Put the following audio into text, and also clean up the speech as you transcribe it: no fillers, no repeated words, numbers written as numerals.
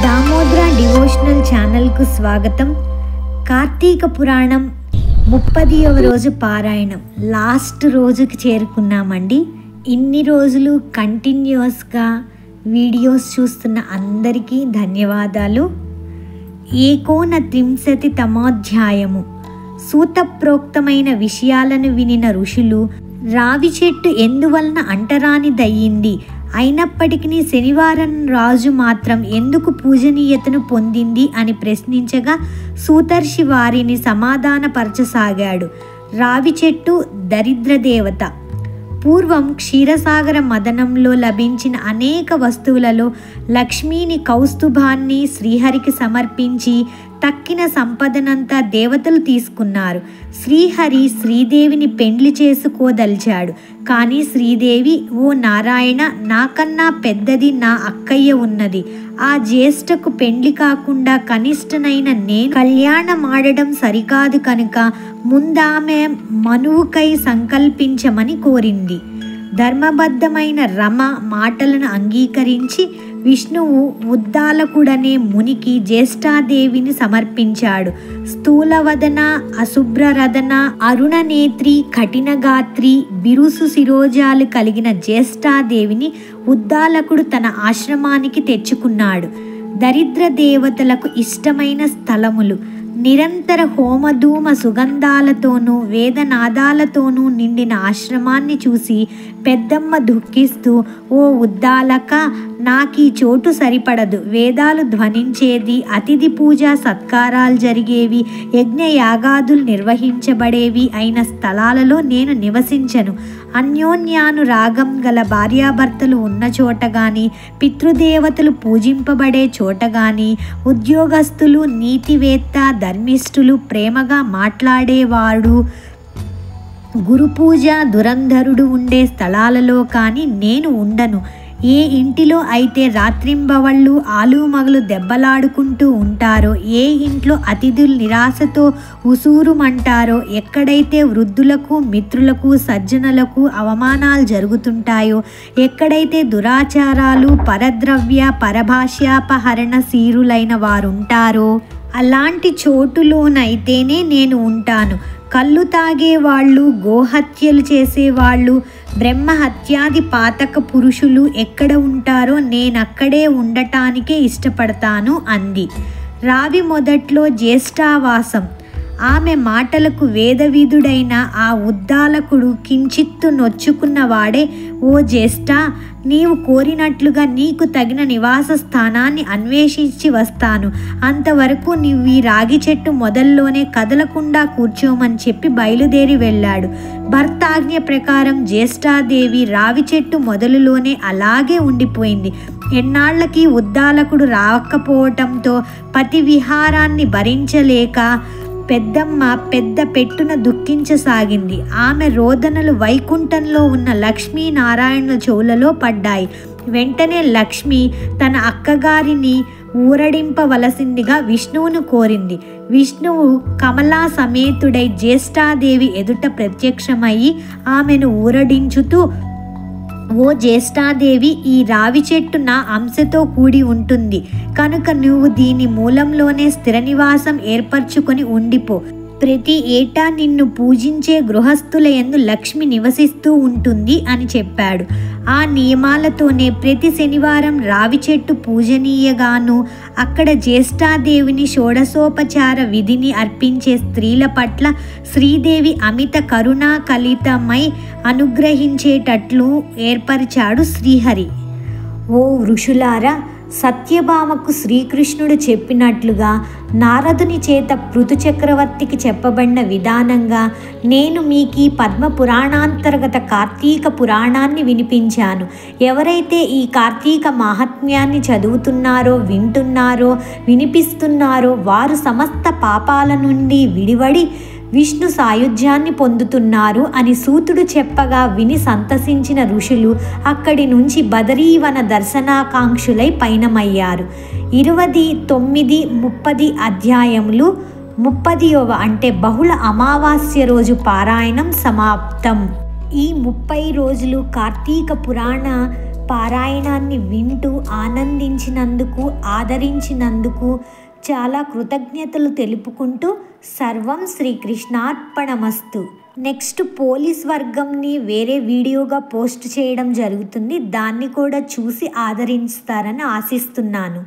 Damodara devotional ఛానల్కు స్వాగతం. కార్తీక పురాణం 30వ రోజు పారాయణం లాస్ట్ రోజుకి చేరుకున్నామండి. ఇన్ని రోజులు కంటిన్యూస్గా వీడియోస్ చూస్తున్న అందరికీ ధన్యవాదాలు. ఏకోనత్రింశతి తమోధ్యాయము. సూతప్రోక్తమైన విషయాలను వినిన ఋషులు రావి చెట్టు ఎందువలన అంటరానిదయ్యింది, అయినప్పటికీ శనివారం రాజు మాత్రం ఎందుకు పూజనీయతను పొందింది అని ప్రశ్నించగా సూతర్షి వారిని సమాధానపరచసాగాడు. రావి చెట్టు దరిద్ర దేవత. పూర్వం క్షీరసాగర మదనంలో లభించిన అనేక వస్తువులలో లక్ష్మీని కౌస్తుభాన్ని శ్రీహరికి సమర్పించి తక్కిన సంపదనంతా దేవతలు తీసుకున్నారు. శ్రీహరి శ్రీదేవిని పెండ్లి చేసుకోదలిచాడు. కానీ శ్రీదేవి, ఓ నారాయణ, నాకన్నా పెద్దది నా అక్కయ్య ఉన్నది. ఆ జ్యేష్ఠకు పెండ్లి కాకుండా కనిష్టనైన నేను కళ్యాణమాడడం సరికాదు కనుక ముందామె మనువుకై సంకల్పించమని కోరింది. ధర్మబద్ధమైన రమ మాటలను అంగీకరించి విష్ణువు ఉద్దాలకుడనే మునికి జ్యేష్ఠాదేవిని సమర్పించాడు. స్థూలవదన, అశుభ్రరదన, అరుణనేత్రి, కఠినగాత్రి, బిరుసు శిరోజాలు కలిగిన జ్యేష్ఠాదేవిని ఉద్దాలకుడు తన ఆశ్రమానికి తెచ్చుకున్నాడు. దరిద్ర దేవతలకు ఇష్టమైన స్థలములు. నిరంతర హోమధూమ సుగంధాలతోనూ వేదనాదాలతోనూ నిండిన ఆశ్రమాన్ని చూసి పెద్దమ్మ దుఃఖిస్తూ, ఓ ఉద్దాలక, నాకీ చోటు సరిపడదు. వేదాలు ధ్వనించేది, అతిథి పూజ సత్కారాలు జరిగేవి, యజ్ఞయాగాదులు నిర్వహించబడేవి అయిన స్థలాలలో నేను నివసించను. అన్యోన్యానురాగం గల భార్యాభర్తలు ఉన్న చోట కానీ, పితృదేవతలు పూజింపబడే చోట కానీ, ఉద్యోగస్తులు, నీతివేత్త, ధర్మిష్ఠులు, ప్రేమగా మాట్లాడేవాడు, గురుపూజ దురంధరుడు ఉండే స్థలాలలో కానీ నేను ఉండను. ఏ ఇంటిలో అయితే రాత్రింబవళ్ళు ఆలుమగలు దెబ్బలాడుకుంటూ ఉంటారో, ఏ ఇంట్లో అతిథులు నిరాశతో ఉసూరుమంటారో, ఎక్కడైతే వృద్ధులకు, మిత్రులకు, సజ్జనులకు అవమానాలు జరుగుతుంటాయో, ఎక్కడైతే దురాచారాలు, పరద్రవ్య పరభాష్యాపహరణశీరులైన వారుంటారో అలాంటి చోటులోనైతేనే నేను ఉంటాను. కళ్ళు తాగేవాళ్ళు, గోహత్యలు చేసేవాళ్ళు, బ్రహ్మహత్యాది పాతక పురుషులు ఎక్కడ ఉంటారో నేనక్కడే ఉండటానికే ఇష్టపడతాను అంది. రావి మొదట్లో జ్యేష్ఠావాసం. ఆమె మాటలకు వేదవిధుడైన ఆ ఉద్దాలకుడు కించిత్తు నొచ్చుకున్నవాడే, ఓ జ్యేష్ఠ, నీవు కోరినట్లుగా నీకు తగిన నివాస స్థానాన్ని అన్వేషించి వస్తాను. అంతవరకు నీవు ఈ రాగి చెట్టు మొదల్లోనే కదలకుండా కూర్చోమని చెప్పి బయలుదేరి వెళ్ళాడు. భర్త ఆజ్ఞ ప్రకారం జ్యేష్ఠాదేవి రావి చెట్టు మొదలులోనే అలాగే ఉండిపోయింది. ఎన్నాళ్లకి ఉద్దాలకుడు రాకపోవటంతో పతి విహారాన్ని భరించలేక పెద్దమ్మ పెద్ద పెట్టున దుఃఖించసాగింది. ఆమె రోదనలు వైకుంఠంలో ఉన్న లక్ష్మీనారాయణుల చెవులలో పడ్డాయి. వెంటనే లక్ష్మి తన అక్కగారిని ఊరడింపవలసిందిగా విష్ణువును కోరింది. విష్ణువు కమలా సమేతుడై జ్యేష్ఠాదేవి ఎదుట ప్రత్యక్షమయ్యి ఆమెను ఊరడించుతూ, ఓ జ్యేష్ఠాదేవి, ఈ రావి చెట్టు నా అంశతో కూడి ఉంటుంది కనుక నువ్వు దీని మూలంలోనే స్థిర నివాసం ఏర్పరచుకొని ఉండిపో. ప్రతి ఏటా నిన్ను పూజించే గృహస్థుల యందు లక్ష్మి నివసిస్తూ ఉంటుంది అని చెప్పాడు. ఆ నియమాలతోనే ప్రతి శనివారం రావి చెట్టు పూజనీయగాను, అక్కడ జ్యేష్ఠాదేవిని షోడశోపచార విధిని అర్పించే స్త్రీల పట్ల శ్రీదేవి అమిత కరుణా కలితమై అనుగ్రహించేటట్లు ఏర్పరిచాడు శ్రీహరి. ఓ ఋషులారా, సత్యభామకు శ్రీకృష్ణుడు చెప్పినట్లుగా నారదుని చేత పృథు చక్రవర్తికి చెప్పబడిన విధానంగా నేను మీకు పద్మ పురాణాంతర్గత కార్తీక పురాణాన్ని వినిపించాను. ఎవరైతే ఈ కార్తీక మాహాత్మ్యాన్ని చదువుతున్నారో, వింటున్నారో, వినిపిస్తున్నారో వారు సమస్త పాపాల నుండి విడివడి విష్ణు సాయుధ్యాన్ని పొందుతున్నారు అని సూతుడు చెప్పగా విని సంతసించిన ఋషులు అక్కడి నుంచి బదరీవన దర్శనాకాంక్షులై పయనమయ్యారు. 29, 30 అధ్యాయములు 30వ అంటే బహుళ అమావాస్య రోజు పారాయణం సమాప్తం. ఈ 30 రోజులు కార్తీక పురాణ పారాయణాన్ని వింటూ ఆనందించినందుకు, ఆదరించినందుకు చాలా కృతజ్ఞతలు తెలుపుకుంటూ సర్వం శ్రీకృష్ణార్పణమస్తు. నెక్స్ట్ పోలీస్ వర్గంని వేరే వీడియోగా పోస్ట్ చేయడం జరుగుతుంది. దాన్ని కూడా చూసి ఆదరిస్తారని ఆశిస్తున్నాను.